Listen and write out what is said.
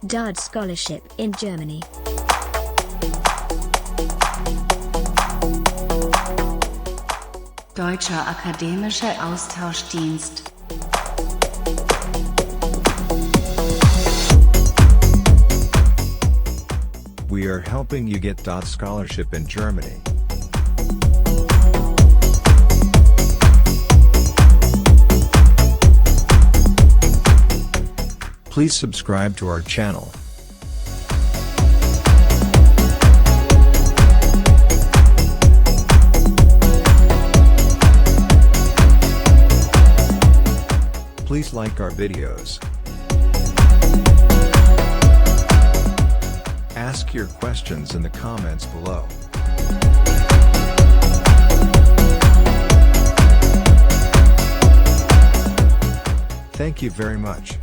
DAAD Scholarship in Germany. Deutscher Akademischer Austauschdienst. We are helping you get DAAD Scholarship in Germany. Please subscribe to our channel. Please like our videos. Ask your questions in the comments below. Thank you very much.